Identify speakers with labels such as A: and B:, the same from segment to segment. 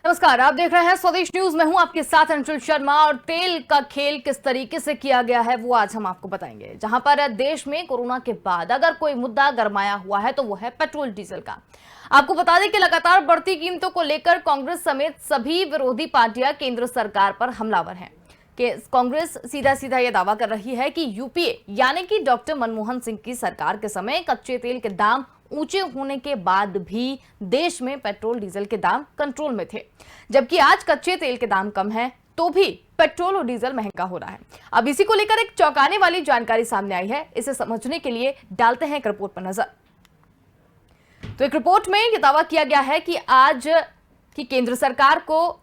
A: नमस्कार, आप देख रहे हैं स्वदेश न्यूज। मैं हूं आपके साथ अंशुल शर्मा और तेल का खेल किस तरीके से किया गया है वो आज हम आपको बताएंगे। जहां पर देश में कोरोना के बाद अगर कोई मुद्दा गरमाया हुआ है तो वो है पेट्रोल डीजल का। आपको बता दें कि लगातार बढ़ती कीमतों को लेकर कांग्रेस समेत सभी विरोधी पार्टियां केंद्र सरकार पर हमलावर हैं। कि कांग्रेस सीधा सीधा यह दावा कर रही है कि यूपीए यानी कि डॉक्टर मनमोहन सिंह की सरकार के समय कच्चे तेल के दाम ऊंचे होने के बाद भी देश में पेट्रोल डीजल के दाम कंट्रोल में थे, जबकि आज कच्चे तेल के दाम कम हैं तो भी पेट्रोल और डीजल महंगा हो रहा है। अब इसी को लेकर एक चौंकाने वाली जानकारी सामने आई है। इसे समझने के लिए डालते हैं एक रिपोर्ट पर नजर। तो एक रिपोर्ट में यह दावा किया गया है कि आज की केंद्र सरकार को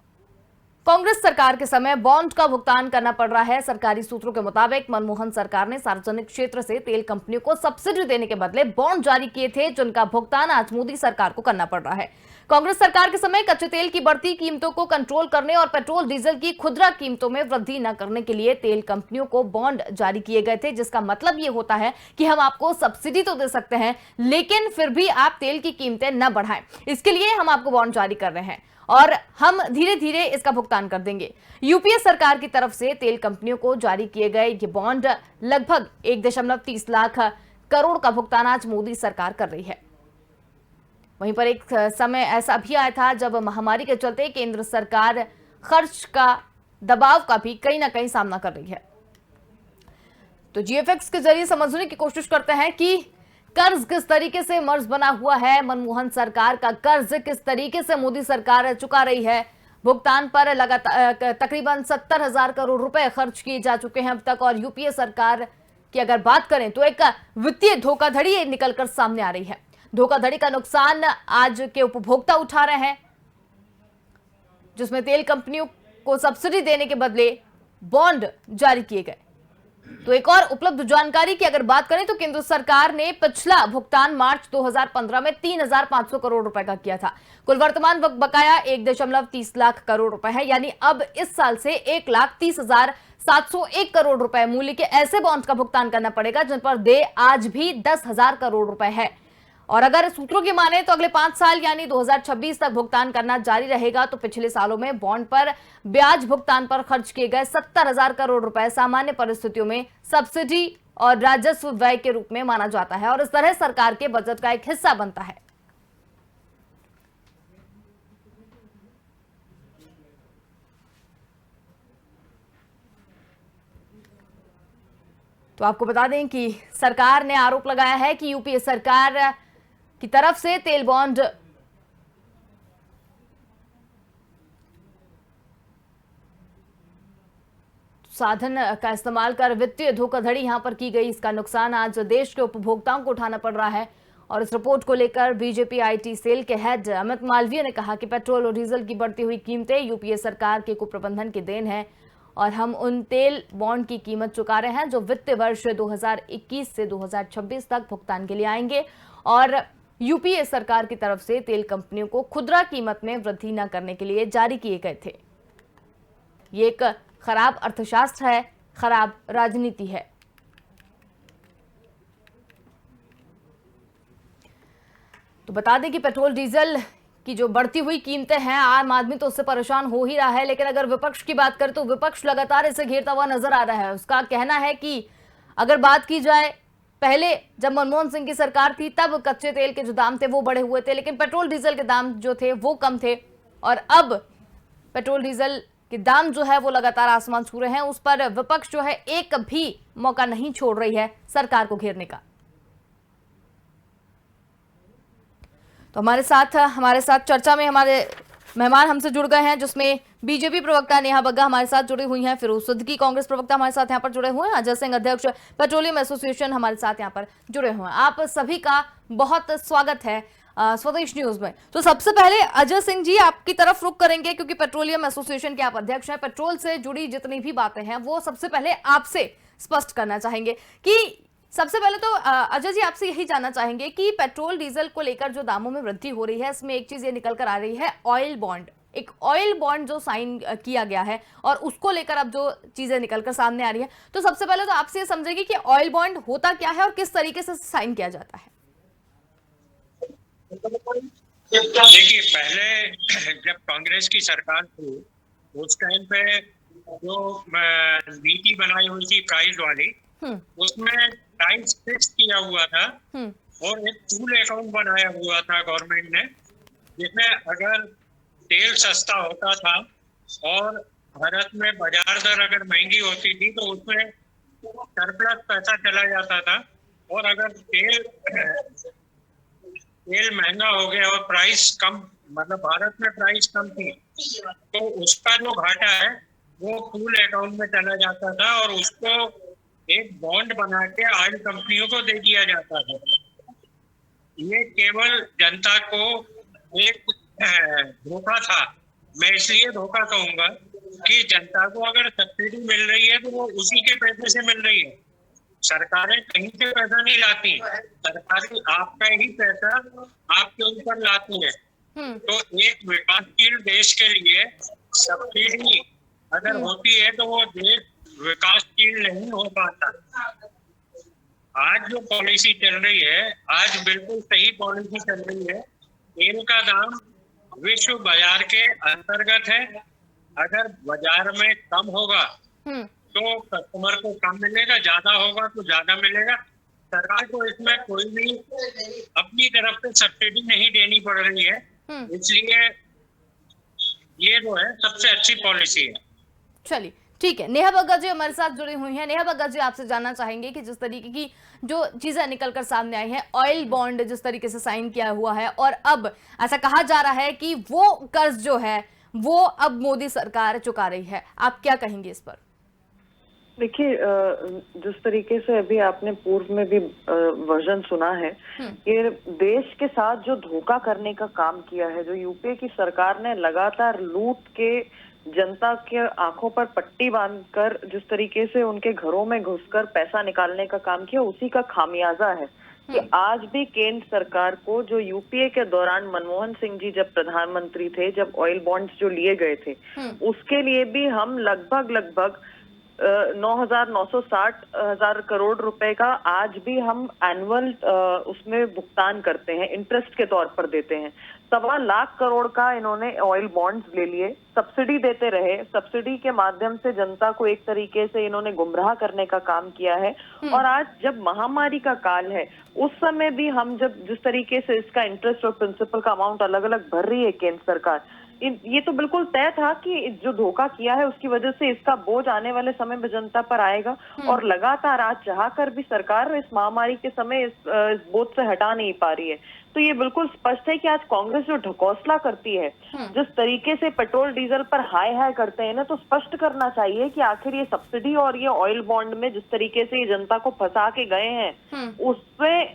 A: कांग्रेस सरकार के समय बॉन्ड का भुगतान करना पड़ रहा है। सरकारी सूत्रों के मुताबिक मनमोहन सरकार ने सार्वजनिक क्षेत्र से तेल कंपनियों को सब्सिडी देने के बदले बॉन्ड जारी किए थे, जिनका भुगतान आज मोदी सरकार को करना पड़ रहा है। कांग्रेस सरकार के समय कच्चे तेल की बढ़ती कीमतों को कंट्रोल करने और पेट्रोल डीजल की खुदरा कीमतों में वृद्धि न करने के लिए तेल कंपनियों को बॉन्ड जारी किए गए थे, जिसका मतलब यह होता है कि हम आपको सब्सिडी तो दे सकते हैं लेकिन फिर भी आप तेल की कीमतें न बढ़ाएं, इसके लिए हम आपको बॉन्ड जारी कर रहे हैं और हम धीरे धीरे इसका भुगतान कर देंगे। यूपीए सरकार की तरफ से तेल कंपनियों को जारी किए गए ये बॉन्ड लगभग 1.30 लाख करोड़ का भुगतान आज मोदी सरकार कर रही है। वहीं पर एक समय ऐसा भी आया था जब महामारी के चलते केंद्र सरकार खर्च का दबाव का भी कहीं ना कहीं सामना कर रही है। तो जीएफएक्स के जरिए समझने की कोशिश करते हैं कि कर्ज किस तरीके से मर्ज बना हुआ है, मनमोहन सरकार का कर्ज किस तरीके से मोदी सरकार चुका रही है। भुगतान पर लगातार तकरीबन 70,000 करोड़ रुपए खर्च किए जा चुके हैं अब तक। और यूपीए सरकार की अगर बात करें तो एक वित्तीय धोखाधड़ी निकलकर सामने आ रही है। धोखाधड़ी का नुकसान आज के उपभोक्ता उठा रहे हैं, जिसमें तेल कंपनियों को सब्सिडी देने के बदले बॉन्ड जारी किए गए। तो एक और उपलब्ध जानकारी की अगर बात करें तो केंद्र सरकार ने पिछला भुगतान मार्च 2015 में 3,500 करोड़ रुपए का किया था। कुल वर्तमान बकाया 1.30 लाख करोड़ रुपए है, यानी अब इस साल से 1,30,701 करोड़ रुपए मूल्य के ऐसे बॉन्ड्स का भुगतान करना पड़ेगा जिन पर देय आज भी 10,000 करोड़ रुपए है। और अगर सूत्रों की माने तो अगले 5 साल यानी 2026 तक भुगतान करना जारी रहेगा। तो पिछले सालों में बॉन्ड पर ब्याज भुगतान पर खर्च किए गए 70,000 करोड़ रुपए सामान्य परिस्थितियों में सब्सिडी और राजस्व व्यय के रूप में माना जाता है और इस तरह सरकार के बजट का एक हिस्सा बनता है। तो आपको बता दें कि सरकार ने आरोप लगाया है कि यूपीए सरकार की तरफ से तेल बॉन्ड साधन का इस्तेमाल कर वित्तीय धोखाधड़ी यहां पर की गई। इसका नुकसान आज देश के उपभोक्ताओं को उठाना पड़ रहा है। और इस रिपोर्ट को लेकर बीजेपी आईटी सेल के हेड अमित मालवीय ने कहा कि पेट्रोल और डीजल की बढ़ती हुई कीमतें यूपीए सरकार के कुप्रबंधन की देन है और हम उन तेल बॉन्ड की कीमत चुका रहे हैं जो वित्तीय वर्ष 2021 से 2026 तक भुगतान के लिए आएंगे। और यूपीए सरकार की तरफ से तेल कंपनियों को खुदरा कीमत में वृद्धि न करने के लिए जारी किए गए थे। ये एक खराब अर्थशास्त्र है, खराब राजनीति है। तो बता दें कि पेट्रोल डीजल की जो बढ़ती हुई कीमतें हैं, आम आदमी तो उससे परेशान हो ही रहा है, लेकिन अगर विपक्ष की बात करें तो विपक्ष लगातार इसे घेरता हुआ नजर आ रहा है। उसका कहना है कि अगर बात की जाए पहले जब मनमोहन सिंह की सरकार थी तब कच्चे तेल के जो दाम थे वो बढ़े हुए थे, लेकिन पेट्रोल डीजल के दाम जो थे वो कम थे। और अब पेट्रोल डीजल के दाम जो है वो लगातार आसमान छू रहे हैं। उस पर विपक्ष जो है एक भी मौका नहीं छोड़ रही है सरकार को घेरने का। तो हमारे साथ चर्चा में हमारे मेहमान हमसे जुड़ गए हैं, जिसमें बीजेपी प्रवक्ता नेहा बग्गा हमारे साथ जुड़ी हुई हैं, फिरोज सिद्दीकी कांग्रेस प्रवक्ता हमारे साथ यहाँ पर जुड़े हुए हैं, अजय सिंह अध्यक्ष पेट्रोलियम एसोसिएशन हमारे साथ यहाँ पर जुड़े हुए हैं। आप सभी का बहुत स्वागत है स्वदेश न्यूज में। तो सबसे पहले अजय सिंह जी आपकी तरफ रुख करेंगे क्योंकि पेट्रोलियम एसोसिएशन के आप अध्यक्ष हैं। पेट्रोल से जुड़ी जितनी भी बातें हैं वो सबसे पहले आपसे स्पष्ट करना चाहेंगे कि सबसे पहले तो अजय जी आपसे यही जानना चाहेंगे कि पेट्रोल डीजल को लेकर जो दामों में वृद्धि हो रही है, इसमें एक चीज ये निकल कर आ रही है ऑयल बॉन्ड। एक ऑयल बॉन्ड जो साइन किया गया है और उसको लेकर अब जो चीजें निकलकर सामने आ रही है, तो सबसे पहले तो आपसे ये समझेंगे कि ऑयल बॉन्ड होता क्या है और किस तरीके से साइन किया जाता है।
B: देखिए, पहले जब कांग्रेस की सरकार थी उस टाइम पे जो नीति बनाई हुई थी प्राइस वाली, उसमें प्राइस फिक्स किया हुआ था और एक पूल अकाउंट बनाया हुआ था गवर्नमेंट ने, जिसमें अगर तेल सस्ता होता था और भारत में बाजार दर अगर महंगी होती थी तो उसमें सरप्लस पैसा चला जाता था। और अगर तेल महंगा हो गया और प्राइस कम, मतलब भारत में प्राइस कम थी, तो उसका जो घाटा है वो पूल अकाउंट में चला जाता था और उसको एक बॉन्ड बना के ऑयल कंपनियों को दे दिया जाता था। ये केवल जनता को एक धोखा था। मैं इसलिए धोखा कहूंगा कि जनता को अगर सब्सिडी मिल रही है तो वो उसी के पैसे से मिल रही है। सरकारें कहीं से पैसा नहीं लाती, सरकारें आपका ही पैसा आपके ऊपर लाती है। तो एक विकासशील देश के लिए सब्सिडी अगर होती है तो वो देश विकासशील नहीं हो पाता। आज जो पॉलिसी चल रही है, आज बिल्कुल सही पॉलिसी चल रही है। तेल का दाम विश्व बाजार के अंतर्गत है। अगर बाजार में कम होगा तो कस्टमर को कम मिलेगा, ज्यादा होगा तो ज्यादा मिलेगा। सरकार को इसमें कोई भी अपनी तरफ से सब्सिडी नहीं देनी पड़ रही है, इसलिए ये जो है सबसे अच्छी पॉलिसी है।
A: चलिए ठीक है, नेहा बग्गा जी हमारे साथ जुड़ी हुई हैं। नेहा बग्गा जी, आपसे जानना चाहेंगे कि जिस तरीके की जो चीजें निकलकर सामने आई हैं, ऑयल बॉन्ड जिस तरीके से साइन किया हुआ है और अब ऐसा कहा जा रहा है कि वो कर्ज जो है वो अब मोदी सरकार चुका रही है, आप क्या कहेंगे इस पर?
C: देखिए, जिस तरीके से अभी आपने पूर्व में भी वर्जन सुना है कि देश के साथ जो धोखा करने का काम किया है, जो यूपीए की सरकार ने लगातार लूट के जनता के आंखों पर पट्टी बांधकर जिस तरीके से उनके घरों में घुसकर पैसा निकालने का काम किया, उसी का खामियाजा है कि आज भी केंद्र सरकार को, जो यूपीए के दौरान मनमोहन सिंह जी जब प्रधानमंत्री थे, जब ऑयल बॉन्ड्स जो लिए गए थे, उसके लिए भी हम लगभग 9,960 करोड़ रुपए का आज भी हम एनुअल उसमें भुगतान करते हैं, इंटरेस्ट के तौर पर देते हैं। 1.25 लाख करोड़ का इन्होंने ऑयल बॉन्ड्स ले लिए, सब्सिडी देते रहे, सब्सिडी के माध्यम से जनता को एक तरीके से इन्होंने गुमराह करने का काम किया है। और आज जब महामारी का काल है, उस समय भी हम जब जिस तरीके से इसका इंटरेस्ट और प्रिंसिपल का अमाउंट अलग अलग भर रही है केंद्र सरकार, ये तो बिल्कुल तय था कि जो धोखा किया है उसकी वजह से इसका बोझ आने वाले समय में जनता पर आएगा। और लगातार आज चाहकर भी सरकार इस महामारी के समय इस बोझ से हटा नहीं पा रही है। तो ये बिल्कुल स्पष्ट है कि आज कांग्रेस जो ढकोसला करती है, जिस तरीके से पेट्रोल डीजल पर हाय हाय करते हैं ना, तो स्पष्ट करना चाहिए कि आखिर ये सब्सिडी और ये ऑयल बॉन्ड में जिस तरीके से ये जनता को फंसा के गए हैं,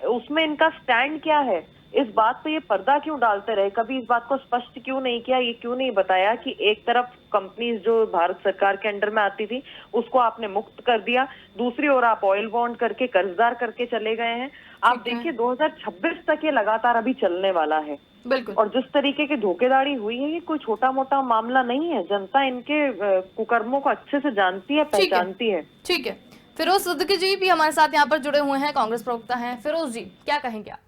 C: उसमें इनका स्टैंड क्या है। इस बात पे ये पर्दा क्यों डालते रहे, कभी इस बात को स्पष्ट क्यों नहीं किया, ये क्यों नहीं बताया कि एक तरफ कंपनीज जो भारत सरकार के अंडर में आती थी उसको आपने मुक्त कर दिया, दूसरी ओर आप ऑयल बॉन्ड करके कर्जदार करके चले गए हैं। आप देखिए 2026 तक ये लगातार अभी चलने वाला है।
A: बिल्कुल।
C: और जिस तरीके की धोखेधाड़ी हुई है, ये कोई छोटा मोटा मामला नहीं है। जनता इनके कुकर्मों को अच्छे से जानती है, पहचानती है।
A: ठीक है, फिरोज सिद्दीकी जी भी हमारे साथ यहाँ पर जुड़े हुए हैं, कांग्रेस प्रवक्ता हैं। फिरोज जी, क्या कहेंगे आप?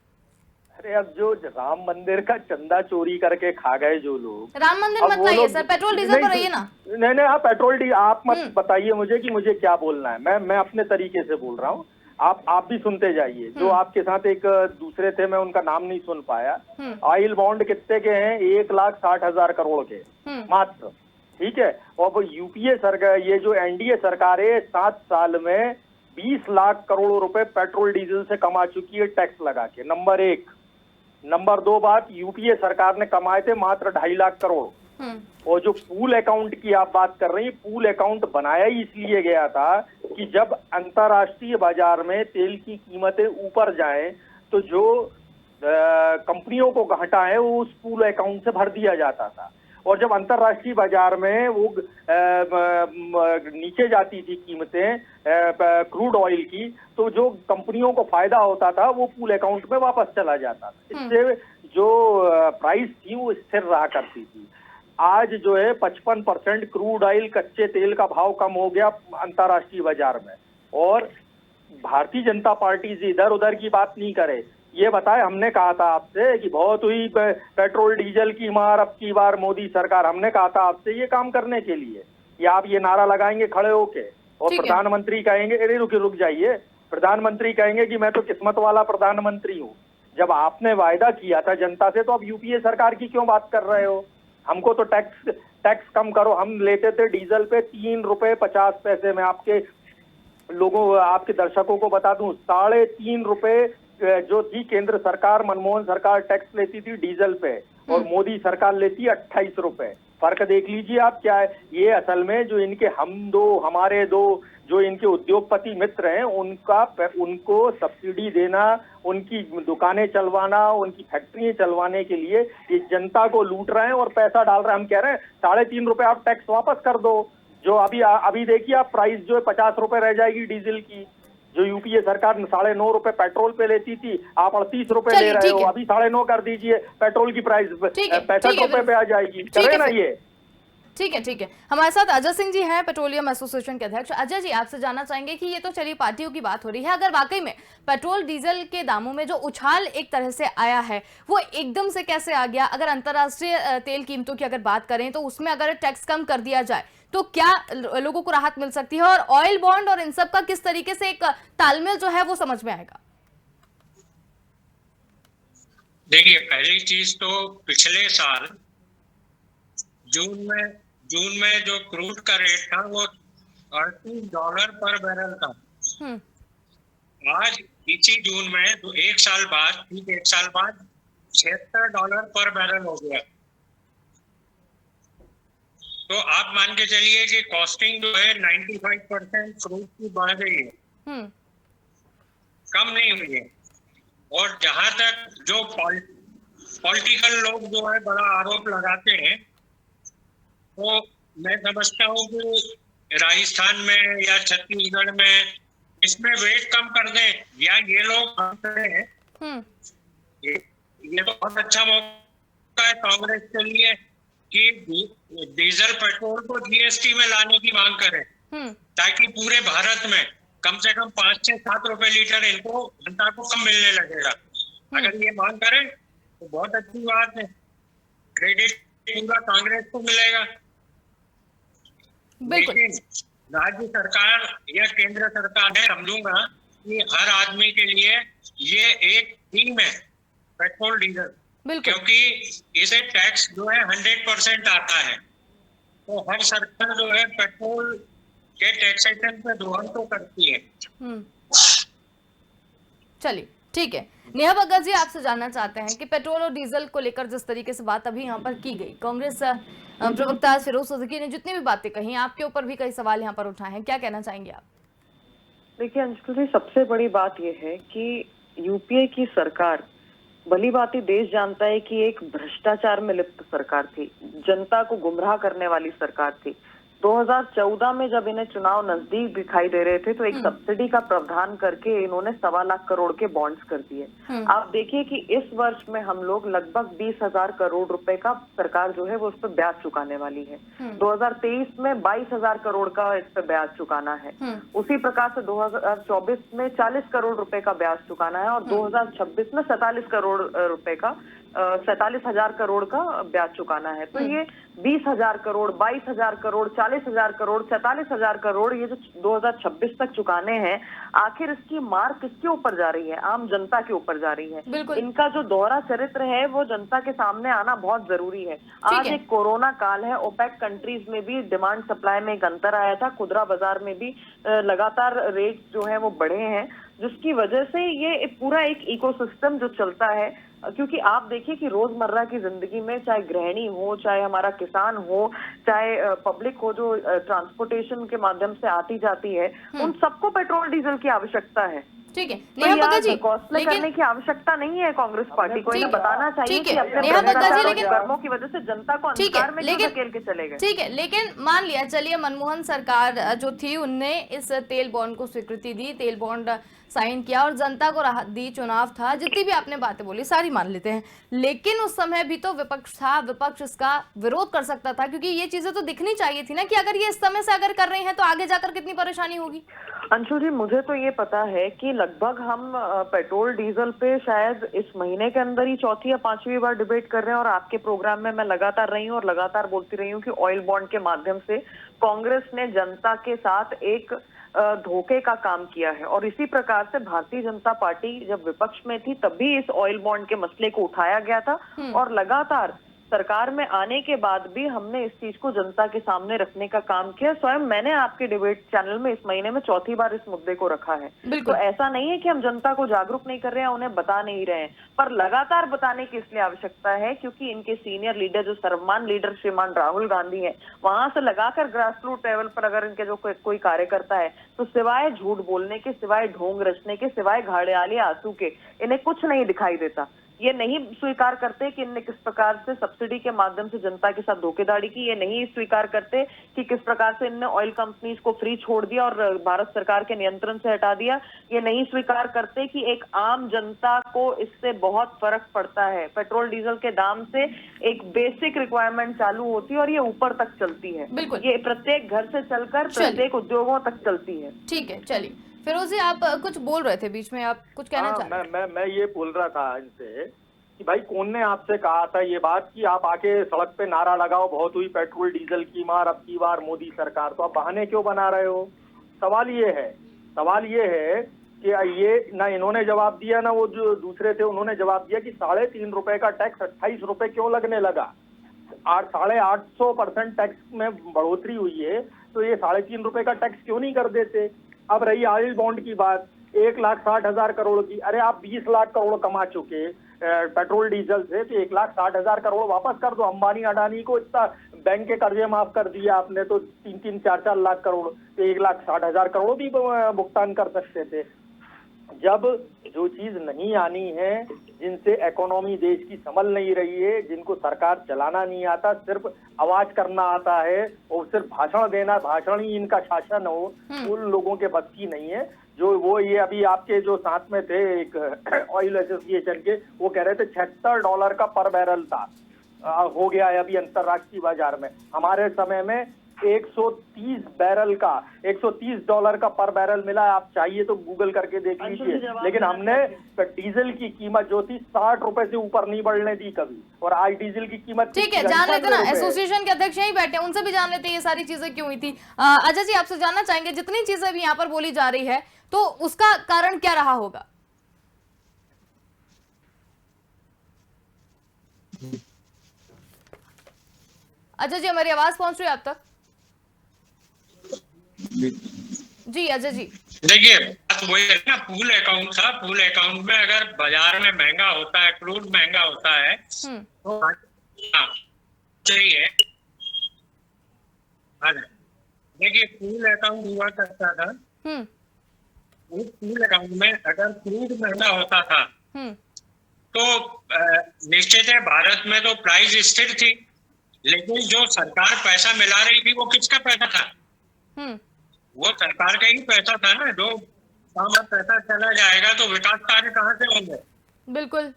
D: अरे अब जो राम मंदिर का चंदा चोरी करके खा गए जो लोग,
A: राम मंदिर मत लाइए सर, पेट्रोल डीजल पर रहिए ना।
D: नहीं, हाँ पेट्रोल डीजल आप मत बताइए मुझे कि मुझे क्या बोलना है। मैं अपने तरीके से बोल रहा हूँ, आप भी सुनते जाइए। जो आपके साथ एक दूसरे थे, मैं उनका नाम नहीं सुन पाया। ऑयल बॉन्ड कितने के हैं? 1,60,000 करोड़ के मात्र, ठीक है। और वो यूपीए सरकार, ये जो एनडीए सरकार है, 7 साल में 20 लाख करोड़ रुपए पेट्रोल डीजल से कमा चुकी है टैक्स लगा के। नंबर 1। नंबर 2 बात, यूपीए सरकार ने कमाए थे मात्र 2.5 लाख करोड़। और जो पूल अकाउंट की आप बात कर रही हैं, पूल अकाउंट बनाया ही इसलिए गया था कि जब अंतरराष्ट्रीय बाजार में तेल की कीमतें ऊपर जाएं तो जो कंपनियों को घाटा है वो उस पूल अकाउंट से भर दिया जाता था। और जब अंतरराष्ट्रीय बाजार में वो नीचे जाती थी कीमतें क्रूड ऑयल की, तो जो कंपनियों को फायदा होता था वो पूल अकाउंट में वापस चला जाता था। इससे जो प्राइस थी वो स्थिर रहा करती थी। आज जो है 55% क्रूड ऑयल, कच्चे तेल का भाव कम हो गया अंतरराष्ट्रीय बाजार में। और भारतीय जनता पार्टी से इधर उधर की बात नहीं करे, ये बताए, हमने कहा था आपसे कि बहुत हुई पेट्रोल डीजल की मार अब की बार मोदी सरकार, हमने कहा था आपसे ये काम करने के लिए, या आप ये नारा लगाएंगे खड़े होके और
A: ठीक है।
D: प्रधानमंत्री कहेंगे, अरे रुक जाइए, प्रधानमंत्री कहेंगे कि मैं तो किस्मत वाला प्रधानमंत्री हूँ। जब आपने वायदा किया था जनता से, तो अब यूपीए सरकार की क्यों बात कर रहे हो? हमको तो टैक्स कम करो। हम लेते थे डीजल पे 3 रुपए 50 पैसे में, आपके लोगों, आपके दर्शकों को बता दूं, 3.5 रुपए जो थी केंद्र सरकार, मनमोहन सरकार टैक्स लेती थी डीजल पे, और मोदी सरकार लेती है 28 रुपए। फर्क देख लीजिए आप क्या है। ये असल में जो इनके हम दो हमारे दो जो इनके उद्योगपति मित्र हैं, उनको सब्सिडी देना, उनकी दुकानें चलवाना, उनकी फैक्ट्रियां चलवाने के लिए ये जनता को लूट रहे हैं और पैसा डाल रहे हैं। हम कह रहे हैं 3.5 रुपए आप टैक्स वापस कर दो। जो अभी देखिए आप, प्राइस जो है 50 रुपए रह जाएगी डीजल की। जो यूपीए सरकार 9.5 रुपए पेट्रोल पे लेती थी, आप 38 रुपए ले रहे हो। अभी 9.5 कर दीजिए, पेट्रोल की प्राइस 65 रुपए पे आ जाएगी। करें ना ये?
A: ठीक है। हमारे साथ अजय सिंह जी हैं, पेट्रोलियम एसोसिएशन के अध्यक्ष। अजय जी, आपसे जानना चाहेंगे कि ये तो चलिए पार्टियों की बात हो रही है, अगर वाकई में पेट्रोल डीजल के दामों में जो उछाल एक तरह से आया है वो एकदम से कैसे आ गया? अगर अंतर्राष्ट्रीय तेल कीमतों की अगर बात करें तो उसमें अगर टैक्स कम कर दिया जाए तो क्या लोगों को राहत मिल सकती है, और ऑयल बॉन्ड और इन सब का किस तरीके से एक तालमेल जो है वो समझ में आएगा?
B: देखिए, पहली चीज तो पिछले साल जून में जो क्रूड का रेट था वो $38 पर बैरल था। आज इसी जून में ठीक एक साल बाद $76 पर बैरल हो गया। तो आप मान के चलिए कि कॉस्टिंग जो है 95% क्रूड की बढ़ गई है, कम नहीं हुई है। और जहां तक जो पॉलिटिकल लोग जो है बड़ा आरोप लगाते हैं, तो मैं समझता हूँ कि राजस्थान में या छत्तीसगढ़ में इसमें वेट कम कर दें, या ये लोग कहते हैं ये तो बहुत अच्छा मौका है कांग्रेस के लिए कि डीजल पेट्रोल को जीएसटी में लाने की मांग करें, ताकि पूरे भारत में कम से कम 5 से 7 रुपए लीटर इनको जनता को कम मिलने लगेगा। अगर ये मांग करें तो बहुत अच्छी बात है, क्रेडिट पूरा कांग्रेस को मिलेगा। लेकिन राज्य सरकार या केंद्र सरकार, मैं समझूंगा कि हर आदमी के लिए ये एक थीम है पेट्रोल डीजल, क्योंकि इसे टैक्स जो है 100% आता है। तो हर सरकार जो है पेट्रोल के टैक्सेशन पे दोहन तो करती है।
A: चलिए ठीक है। नेहा भगत जी, आपसे जानना चाहते हैं कि पेट्रोल और डीजल को लेकर जिस तरीके से बात अभी यहाँ पर की गई, कांग्रेस प्रवक्ता फिरोज सिद्दीकी ने जितनी भी बातें कही, आपके ऊपर भी कई सवाल यहाँ पर उठाए हैं, क्या कहना चाहेंगे आप?
C: देखिए अंशुल जी, सबसे बड़ी बात यह है कि यूपीए की सरकार भली भांति देश जानता है कि एक भ्रष्टाचार में लिप्त सरकार थी, जनता को गुमराह करने वाली सरकार थी। 2014 में जब इन्हें चुनाव नजदीक दिखाई दे रहे थे तो एक सब्सिडी का प्रावधान करके इन्होंने 1.25 लाख करोड़ के बॉन्ड्स कर दिए। आप देखिए कि इस वर्ष में हम लोग लगभग 20,000 करोड़ रुपए का सरकार जो है वो उस पर ब्याज चुकाने वाली है। 2023 में 22,000 करोड़ का इस पर ब्याज चुकाना है। उसी प्रकार से 2024 में 40 करोड़ रुपए का ब्याज चुकाना है, और 2026 में 47 करोड़ रुपए का 47,000 करोड़ का ब्याज चुकाना है। तो ये 20,000 करोड़, 22,000 करोड़, 40,000 करोड़, 47,000 करोड़ ये जो 2026 तक चुकाने हैं, आखिर इसकी मार किसके ऊपर जा रही है? आम जनता के ऊपर जा रही है। इनका जो दोहरा चरित्र है वो जनता के सामने आना बहुत जरूरी है। आज एक कोरोना काल है, ओपेक कंट्रीज में भी डिमांड सप्लाई में एक अंतर आया था, खुदरा बाजार में भी लगातार रेट जो है वो बढ़े हैं, जिसकी वजह से ये पूरा एक इकोसिस्टम जो चलता है, क्योंकि आप देखिए कि रोजमर्रा की जिंदगी में चाहे गृहिणी हो, चाहे हमारा किसान हो, चाहे पब्लिक हो जो ट्रांसपोर्टेशन के माध्यम से आती जाती है, उन सबको पेट्रोल डीजल की आवश्यकता है।
A: ठीक है,
C: नेहा भगत जी, कॉस्टली करने की आवश्यकता नहीं है कांग्रेस पार्टी को। इन्हें बताना चाहिए कि अपने कर्मों की वजह से जनता को अंधकार में क्यों धकेल के चले गए।
A: ठीक है, लेकिन मान लिया चलिए मनमोहन सरकार जो थी उनने इस तेल बॉन्ड को स्वीकृति दी, तेल बॉन्ड साइन किया और जनता को राहत दी, चुनाव था, जितनी भी आपने बातें बोली सारी मान लेते हैं, लेकिन उस समय भी तो विपक्ष था, विपक्ष इसका विरोध कर सकता था, क्योंकि ये चीजें तो दिखनी चाहिए थी ना कि अगर ये इस समय से अगर कर रहे हैं तो आगे जाकर कितनी परेशानी होगी।
C: अंशु जी, मुझे तो ये पता है कि लगभग हम पेट्रोल डीजल पे शायद इस महीने के अंदर ही चौथी या पांचवी बार डिबेट कर रहे हैं, और आपके प्रोग्राम में मैं लगातार रही हूँ और लगातार बोलती रही हूँ कि ऑयल बॉन्ड के माध्यम से कांग्रेस ने जनता के साथ एक धोखे का काम किया है। और इसी प्रकार से भारतीय जनता पार्टी जब विपक्ष में थी तब भी इस ऑयल बॉन्ड के मसले को उठाया गया था, और लगातार सरकार में आने के बाद भी हमने इस चीज को जनता के सामने रखने का काम किया। स्वयं मैंने आपके डिबेट चैनल में इस महीने में चौथी बार इस मुद्दे को रखा है। तो ऐसा नहीं है कि हम जनता को जागरूक नहीं कर रहे हैं, उन्हें बता नहीं रहे हैं, पर लगातार बताने की इसलिए आवश्यकता है क्योंकि इनके सीनियर लीडर जो सर्वमान लीडर श्रीमान राहुल गांधी है, वहां से लगाकर ग्रास रूट लेवल पर अगर इनके जो कोई कार्यकर्ता है तो सिवाय झूठ बोलने के, सिवाय ढोंग रचने के, सिवाय घड़ियाली आंसू के इन्हें कुछ नहीं दिखाई देता। ये नहीं स्वीकार करते कि इनने किस प्रकार से सब्सिडी के माध्यम से जनता के साथ धोखेधड़ी की। ये नहीं स्वीकार करते कि किस प्रकार से इनने ऑयल कंपनीज को फ्री छोड़ दिया और भारत सरकार के नियंत्रण से हटा दिया। ये नहीं स्वीकार करते कि एक आम जनता को इससे बहुत फर्क पड़ता है। पेट्रोल डीजल के दाम से एक बेसिक रिक्वायरमेंट चालू होती है और ये ऊपर तक चलती है। ये प्रत्येक घर से चलकर प्रत्येक उद्योगों तक चलती है।
A: ठीक है, चलिए फिरोज जी, आप कुछ बोल रहे थे बीच में, आप कुछ कहना चाह रहे थे?
D: मैं ये बोल रहा था इनसे कि भाई कौन ने आपसे कहा था ये बात कि आप आके सड़क पे नारा लगाओ बहुत हुई पेट्रोल डीजल की मार, अब की बार मोदी सरकार, तो आप बहाने क्यों बना रहे हो? सवाल ये है कि ये ना इन्होंने जवाब दिया ना वो जो दूसरे थे उन्होंने जवाब दिया कि 3.5 रुपए का टैक्स 28 रुपए क्यों लगने लगा। 850% टैक्स में बढ़ोतरी हुई है तो ये 3.5 रुपए का टैक्स क्यों नहीं कर देते। अब रही ऑयल बॉन्ड की बात, 1,60,000 करोड़ की, अरे आप 20 लाख करोड़ कमा चुके पेट्रोल डीजल से, तो 1,60,000 करोड़ वापस कर दो। अंबानी अडानी को इतना बैंक के कर्जे माफ कर दिया आपने तो 3-3, 4-4 लाख करोड़, तो 1,60,000 करोड़ भी भुगतान कर सकते थे। जब जो चीज नहीं आनी है, जिनसे इकोनॉमी देश की संभल नहीं रही है, जिनको सरकार चलाना नहीं आता, सिर्फ आवाज करना आता है और सिर्फ भाषण देना, भाषण ही इनका शासन हो, उन लोगों के बस की नहीं है। जो वो ये अभी आपके जो साथ में थे एक ऑयल एसोसिएशन के, वो कह रहे थे $76 का पर बैरल था, हो गया है अभी अंतरराष्ट्रीय बाजार में। हमारे समय में 130 बैरल का $130 का पर बैरल मिला है। आप चाहिए तो गूगल करके देख लीजिए। लेकिन हमने डीजल की कीमत जो थी 60 रुपए से ऊपर नहीं बढ़ने दी कभी, और आज डीजल की कीमत
A: ठीक है, जान लेते ना, एसोसिएशन के अध्यक्ष यहीं बैठे, उनसे भी जान लेते ये सारी चीजें क्यों हुई थी। अजय जी, आपसे जानना चाहेंगे, जितनी चीजें अभी यहाँ पर बोली जा रही है तो उसका कारण क्या रहा होगा? अजय जी, हमारी आवाज पहुंच रही है आप तक? जी अजय जी,
B: देखिए बात वही है ना, पूल अकाउंट था। पूल अकाउंट में अगर बाजार में महंगा होता है, क्रूड महंगा होता है तो चाहिए। देखिए पूल अकाउंट हुआ करता था, उस पूल अकाउंट में अगर क्रूड महंगा होता था तो निश्चित है भारत में तो प्राइस स्थिर थी, लेकिन जो सरकार पैसा मिला रही थी वो किसका पैसा था? वो सरकार का ही पैसा था ना। जो पैसा चला जाएगा तो विकास कार्य कहाँ से होंगे?
A: बिल्कुल,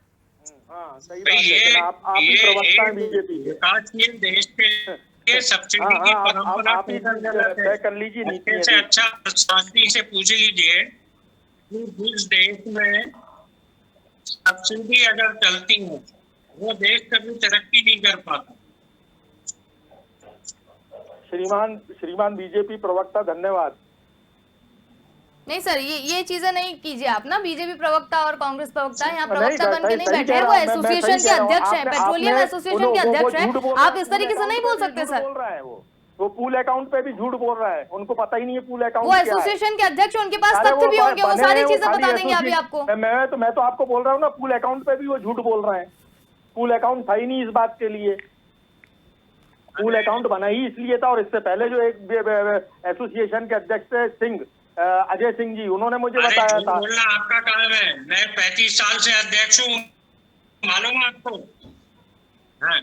D: हाँ सही बात है। आप प्रवक्ता हैं बीजेपी के।
B: विकासशील देश के सब्सिडी की परंपरा तय कर लीजिए। नीचे से अच्छा शास्त्री से पूछ लीजिए कि जिस देश में सब्सिडी अगर चलती है वो देश कभी तरक्की नहीं कर पाता।
D: श्रीमान बीजेपी प्रवक्ता, धन्यवाद।
A: नहीं सर, ये चीजें नहीं कीजिए आप ना। बीजेपी प्रवक्ता और कांग्रेस प्रवक्ता यहाँ प्रवक्ता बन के नहीं बैठे हैं, वो एसोसिएशन के अध्यक्ष हैं, पेट्रोलियम एसोसिएशन के अध्यक्ष हैं। आप इस तरीके से नहीं बोल सकते सर।
D: वो पूल अकाउंट पे भी झूठ बोल रहा है, उनको पता ही नहीं है पूल अकाउंट
A: वो एसोसिएशन के अध्यक्ष, उनके पास तथ्य भी होंगे, वो सारी चीजें बता देंगे अभी आपको।
D: मैं तो आपको बोल रहा हूँ ना, पूल अकाउंट पे भी वो झूठ बोल रहे हैं। पूल अकाउंट था ही नहीं इस बात के लिए। पूल अकाउंट बना ही इसलिए था, और इससे पहले जो एक एसोसिएशन के अध्यक्ष थे सिंह, अजय सिंह जी, उन्होंने मुझे बताया था।
B: बोलना आपका काम है, मैं 35 साल से अध्यक्ष हूँ, मालूम है आपको? हाँ।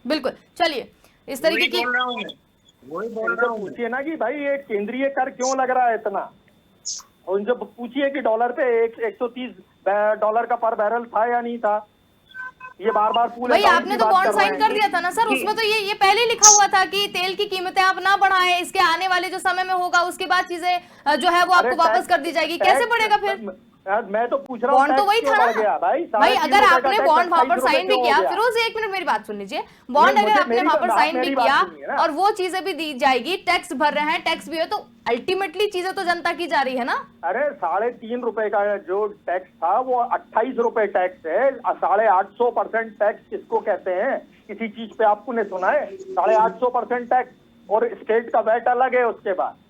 A: बिल्कुल, चलिए इस तरीके की
B: वही बोल रहा हूँ।
D: पूछिए ना कि भाई ये केंद्रीय कर क्यों लग रहा है इतना, और जब पूछिए कि डॉलर पे $130 का पर बैरल था या नहीं था। ये बार बार पूल
A: भाई
D: अकाउंट
A: आपने
D: की
A: तो
D: बात
A: बॉन्ड
D: कर रहे
A: साइन
D: हैं।
A: कर दिया था ना सर, उसमें तो ये पहले ही लिखा हुआ था कि तेल की कीमतें आप ना बढ़ाएं, इसके आने वाले जो समय में होगा उसके बाद चीजें जो है वो
D: अरे
A: आपको वापस कर दी जाएगी। कैसे बढ़ेगा फिर?
D: मैं तो पूछ रहा हूँ
A: बॉन्ड तो वही
D: टैक्स क्यों
A: था
D: बढ़
A: ना
D: गया भाई?
A: भाई,
D: 3.5
A: अगर
D: रुपए का
A: आपने
D: टैक्स
A: बॉन्ड वहां पर
D: 28 रुपए
A: साइन भी
D: क्यों हो
A: किया,
D: गया?
A: फिरोज एक मिनट मेरी बात सुन लीजिए, बॉन्ड अगर
D: मुझे
A: आपने
D: मेरी
A: वहां पर
D: आप
A: साइन भी
D: मेरी बात
A: किया
D: सुनिए ना।
A: और वो चीजें भी दी जाएगी, टैक्स भर रहे हैं, टैक्स भी है, तो अल्टीमेटली चीजें तो जनता की जा रही है ना।
D: अरे 3.5 रुपए का जो टैक्स था वो 28 रुपए टैक्स है। 850% टैक्स किसको कहते हैं? किसी चीज पे आपने सुना है? 850% टैक्स, और स्टेट का वैट अलग है उसके बाद।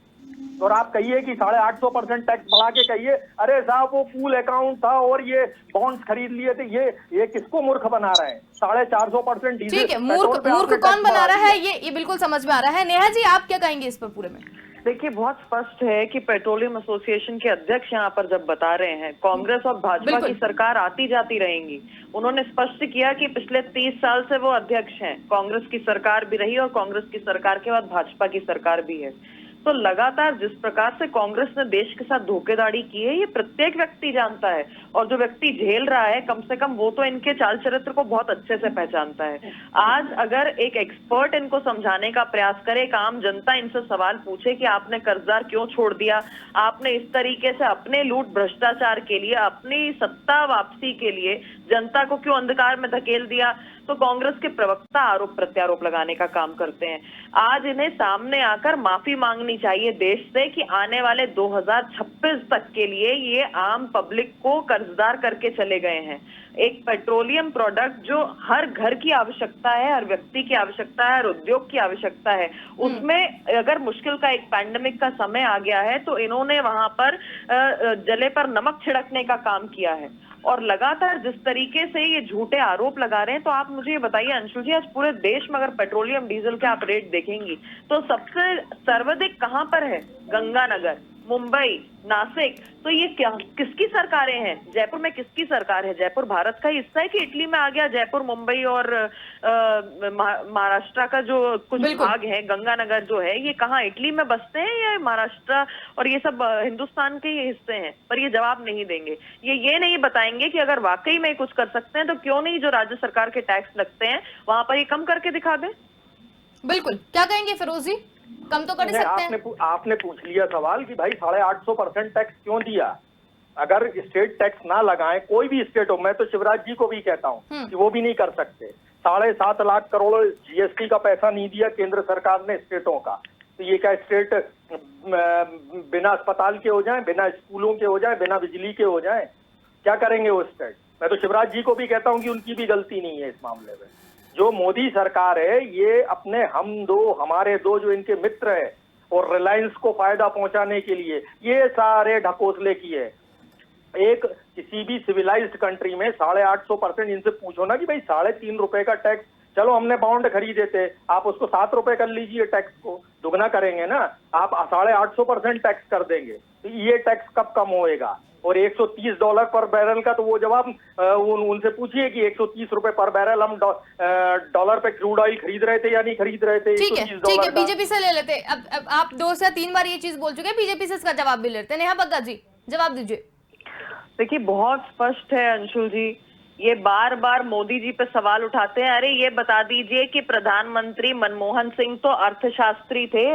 D: और आप कहिए कि 850% टैक्स बढ़ा के कहिए अरे साहब वो पूल अकाउंट था और ये बॉन्ड्स खरीद लिए थे। ये किसको मूर्ख बना रहे हैं? 450% डीजल
A: ठीक है,
D: पेट्रोल
A: मूर्ख
D: पे
A: मूर्ख
D: आपने
A: कौन
D: टैक्स
A: बना
D: बढ़ा
A: रहा
D: दिया।
A: है ये बिल्कुल समझ में आ रहा है। नेहा जी आप क्या कहेंगे इस पर पूरे में?
C: देखिए, बहुत स्पष्ट है कि पेट्रोलियम एसोसिएशन के अध्यक्ष यहाँ पर जब बता रहे हैं कांग्रेस और भाजपा
A: बिल्कुल।
C: की सरकार आती जाती रहेंगी। उन्होंने स्पष्ट किया कि पिछले 30 साल से वो अध्यक्ष हैं, कांग्रेस की सरकार भी रही और कांग्रेस की सरकार के बाद भाजपा की सरकार भी है। तो लगातार जिस प्रकार से कांग्रेस ने देश के साथ धोखेधड़ी की है, ये प्रत्येक व्यक्ति जानता है, और जो व्यक्ति झेल रहा है कम से कम वो तो इनके चाल चरित्र को बहुत अच्छे से पहचानता है। आज अगर एक एक्सपर्ट इनको समझाने का प्रयास करे, एक आम जनता इनसे सवाल पूछे कि आपने कर्जदार क्यों छोड़ दिया, आपने इस तरीके से अपने लूट भ्रष्टाचार के लिए, अपनी सत्ता वापसी के लिए जनता को क्यों अंधकार में धकेल दिया, तो कांग्रेस के प्रवक्ता आरोप प्रत्यारोप लगाने का काम करते हैं। आज इन्हें सामने आकर माफी मांगनी चाहिए देश से कि आने वाले 2026 तक के लिए ये आम पब्लिक को कर्जदार करके चले गए हैं। एक पेट्रोलियम प्रोडक्ट जो हर घर की आवश्यकता है, हर व्यक्ति की आवश्यकता है, हर उद्योग की आवश्यकता है, उसमें अगर मुश्किल का एक पैंडेमिक का समय आ गया है तो इन्होंने वहां पर जले पर नमक छिड़कने का काम किया है। और लगातार जिस तरीके से ये झूठे आरोप लगा रहे हैं, तो आप मुझे ये बताइए अंशु जी, आज पूरे देश में अगर पेट्रोलियम डीजल के आप रेट देखेंगी तो सबसे सर्वाधिक कहां पर है? गंगानगर, मुंबई, नासिक। तो ये क्या किसकी सरकारें हैं? जयपुर में किसकी सरकार है? जयपुर भारत का हिस्सा है कि इटली में आ गया? जयपुर, मुंबई और महाराष्ट्र का जो कुछ भाग है, गंगानगर जो है, ये कहाँ इटली में बसते हैं या महाराष्ट्र और ये सब हिंदुस्तान के ये हिस्से हैं? पर ये जवाब नहीं देंगे। ये नहीं बताएंगे कि अगर वाकई में कुछ कर सकते हैं तो क्यों नहीं जो राज्य सरकार के टैक्स लगते हैं वहां पर ये कम करके दिखा दें।
A: बिल्कुल, क्या कहेंगे फिरोज जी? कम तो कर ही सकते हैं।
D: आपने पूछ लिया सवाल कि भाई 850% टैक्स क्यों दिया? अगर स्टेट टैक्स ना लगाएं, कोई भी स्टेट हो, मैं तो शिवराज जी को भी कहता हूं कि वो भी नहीं कर सकते। 7.5 लाख करोड़ जीएसटी का पैसा नहीं दिया केंद्र सरकार ने स्टेटों का, तो ये क्या स्टेट बिना अस्पताल के हो जाए, बिना स्कूलों के हो जाए, बिना बिजली के हो जाए? क्या करेंगे वो स्टेट? मैं तो शिवराज जी को भी कहता हूं कि उनकी भी गलती नहीं है इस मामले में। जो मोदी सरकार है ये अपने हम दो हमारे दो जो इनके मित्र है और रिलायंस को फायदा पहुंचाने के लिए ये सारे ढकोसले किए। एक किसी भी सिविलाइज्ड कंट्री में 850%, इनसे पूछो ना कि भाई 3.5 रुपए का टैक्स, चलो हमने बॉन्ड खरीदे थे, आप उसको 7 रुपए कर लीजिए, टैक्स को दुगना करेंगे ना, आप 850% टैक्स कर देंगे, तो ये टैक्स कब कम होएगा? और $130 पर बैरल का तो वो जवाब उनसे पूछिए कि 130 रुपए पर बैरल हम डॉलर पे क्रूड ऑयल खरीद रहे थे या नहीं खरीद रहे थे?
A: ठीक है, बीजेपी से ले लेते। अब आप 2 से 3 बार ये चीज बोल चुके हैं, बीजेपी से इसका जवाब भी लेते हैं। नेहा बग्गा जी जवाब दीजिए।
C: देखिए, बहुत स्पष्ट है अंशुल जी, ये बार बार मोदी जी पे सवाल उठाते हैं। अरे ये बता दीजिए कि प्रधानमंत्री मनमोहन सिंह तो अर्थशास्त्री थे,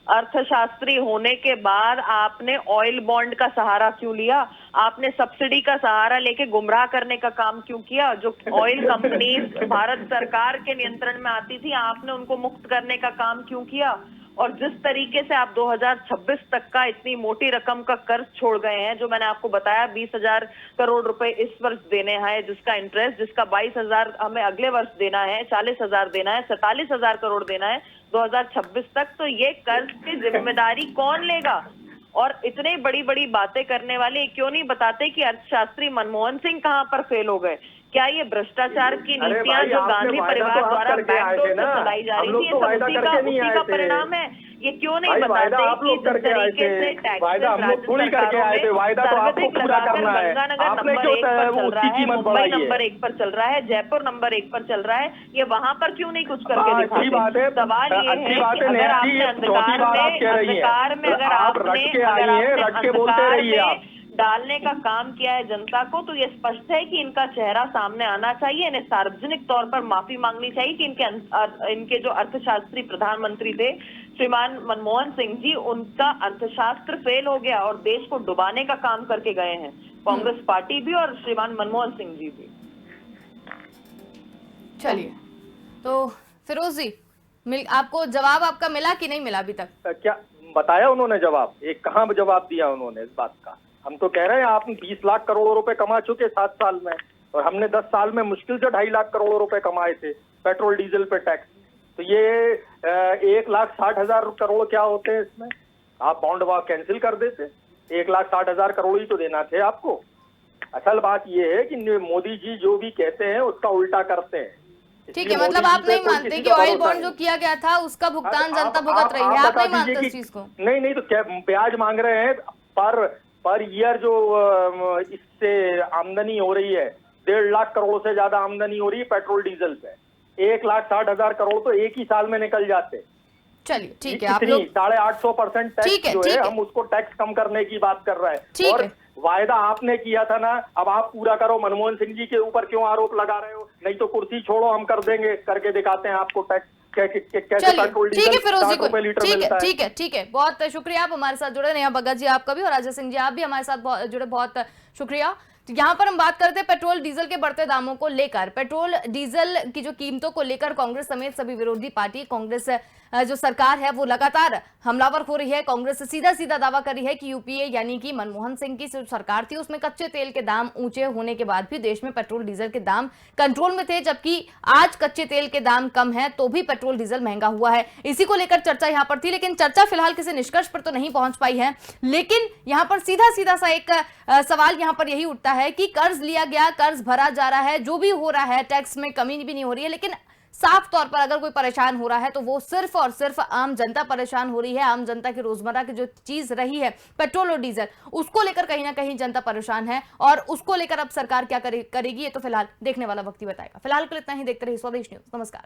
C: अर्थशास्त्री होने के बाद आपने ऑयल बॉन्ड का सहारा क्यों लिया? आपने सब्सिडी का सहारा लेके गुमराह करने का काम क्यों किया? जो ऑयल कंपनीज भारत सरकार के नियंत्रण में आती थी, आपने उनको मुक्त करने का काम क्यों किया? और जिस तरीके से आप 2026 तक का इतनी मोटी रकम का कर्ज छोड़ गए हैं, जो मैंने आपको बताया 20,000 करोड़ रुपए इस वर्ष देने हैं, जिसका इंटरेस्ट, जिसका 22,000 हमें अगले वर्ष देना है, 40,000 देना है, 47,000 करोड़ देना है 2026 तक, तो ये कर्ज की जिम्मेदारी कौन लेगा? और इतने बड़ी बड़ी बातें करने वाले क्यों नहीं बताते कि अर्थशास्त्री मनमोहन सिंह कहां पर फेल हो गए? क्या ये भ्रष्टाचार की नीतियां जो गांधी परिवार द्वारा बैकडोर से चलाई जा रही थी, ये सब उसी का परिणाम है? ये क्यों नहीं बताते कि जिस तरीके से टैक्सेस राज्य सरकारों में सर्वाधिक लगाकर गंगानगर नंबर 1 पर चल रहा है, मुंबई नंबर 1 पर चल रहा है, जयपुर नंबर 1 पर चल रहा है, ये वहां पर क्यों नहीं कुछ करके दिखाते? सवाल ये है कि अगर आपने अंधकार में अगर आपने डालने का काम किया है जनता को, तो ये स्पष्ट है कि इनका चेहरा सामने आना चाहिए, इन्हें सार्वजनिक तौर पर माफी मांगनी चाहिए कि इनके जो अर्थशास्त्री प्रधानमंत्री थे श्रीमान मनमोहन सिंह जी, उनका अर्थशास्त्र फेल हो गया और देश को डुबाने का काम करके गए हैं, कांग्रेस पार्टी भी और श्रीमान मनमोहन सिंह जी भी।
A: चलिए, तो फिरोज जी, आपको जवाब आपका मिला कि नहीं मिला अभी तक?
D: क्या बताया उन्होंने जवाब? एक कहाँ जवाब दिया उन्होंने इस बात का? हम तो कह रहे हैं आप 20 लाख करोड़ रुपए कमा चुके 7 साल में, और हमने 10 साल में मुश्किल से 2.5 लाख करोड़ रुपए कमाए थे पेट्रोल डीजल पे टैक्स। तो ये 1,60,000 करोड़ क्या होते हैं इसमें? आप बॉन्ड वॉक कैंसिल कर देते, 1,60,000 करोड़ ही तो देना थे आपको। असल बात ये है कि मोदी जी जो भी कहते हैं उसका उल्टा करते हैं।
A: ठीक है, मतलब आप नहीं मानते कि ऑयल बॉन्ड जो किया गया था उसका भुगतान जनता भुगत रही है, आप नहीं मानते इस चीज को?
D: नहीं, तो क्या ब्याज मांग रहे हैं पर ईयर, जो इससे आमदनी हो रही है 1.5 लाख करोड़ से ज्यादा आमदनी हो रही है पेट्रोल डीजल पे। 1,60,000 करोड़ तो एक ही साल में निकल जाते।
A: चलिए ठीक है, आप लोग
D: 850% टैक्स जो है हम उसको टैक्स कम करने की बात कर रहे हैं, और वायदा आपने किया था ना, अब आप पूरा करो। मनमोहन सिंह जी के ऊपर क्यों आरोप लगा रहे हो? नहीं तो कुर्सी छोड़ो, हम कर देंगे, करके दिखाते हैं आपको टैक्स कैसे पेट्रोल डीजल 60 रुपए लीटर मिलता है।
A: ठीक है, बहुत शुक्रिया आप हमारे साथ जुड़े। नेहा भगत जी आपका भी, और अजय सिंह जी आप भी हमारे साथ जुड़े, बहुत शुक्रिया। तो यहाँ पर हम बात करते हैं पेट्रोल डीजल के बढ़ते दामों को लेकर। पेट्रोल डीजल की जो कीमतों को लेकर कांग्रेस समेत सभी विरोधी पार्टी, कांग्रेस जो सरकार है वो लगातार हमलावर हो रही है। कांग्रेस सीधा सीधा दावा कर रही है कि यूपीए यानी कि मनमोहन सिंह की जो सरकार थी उसमें कच्चे तेल के दाम ऊंचे होने के बाद भी देश में पेट्रोल डीजल के दाम कंट्रोल में थे, जबकि आज कच्चे तेल के दाम कम है तो भी पेट्रोल डीजल महंगा हुआ है। इसी को लेकर चर्चा यहाँ पर थी, लेकिन चर्चा फिलहाल किसी निष्कर्ष पर तो नहीं पहुंच पाई है। लेकिन यहाँ पर सीधा सीधा सा एक सवाल यहाँ पर यही उठता है कि कर्ज लिया गया, कर्ज भरा जा रहा है, जो भी हो रहा है टैक्स में कमी भी नहीं हो रही है, लेकिन साफ तौर पर अगर कोई परेशान हो रहा है तो वो सिर्फ और सिर्फ आम जनता परेशान हो रही है। आम जनता की रोजमर्रा की जो चीज रही है पेट्रोल और डीजल, उसको लेकर कहीं ना कहीं जनता परेशान है, और उसको लेकर अब सरकार क्या करेगी ये तो फिलहाल देखने वाला वक्त ही बताएगा। फिलहाल के लिए इतना ही, देखते रहिए स्वदेश न्यूज। नमस्कार।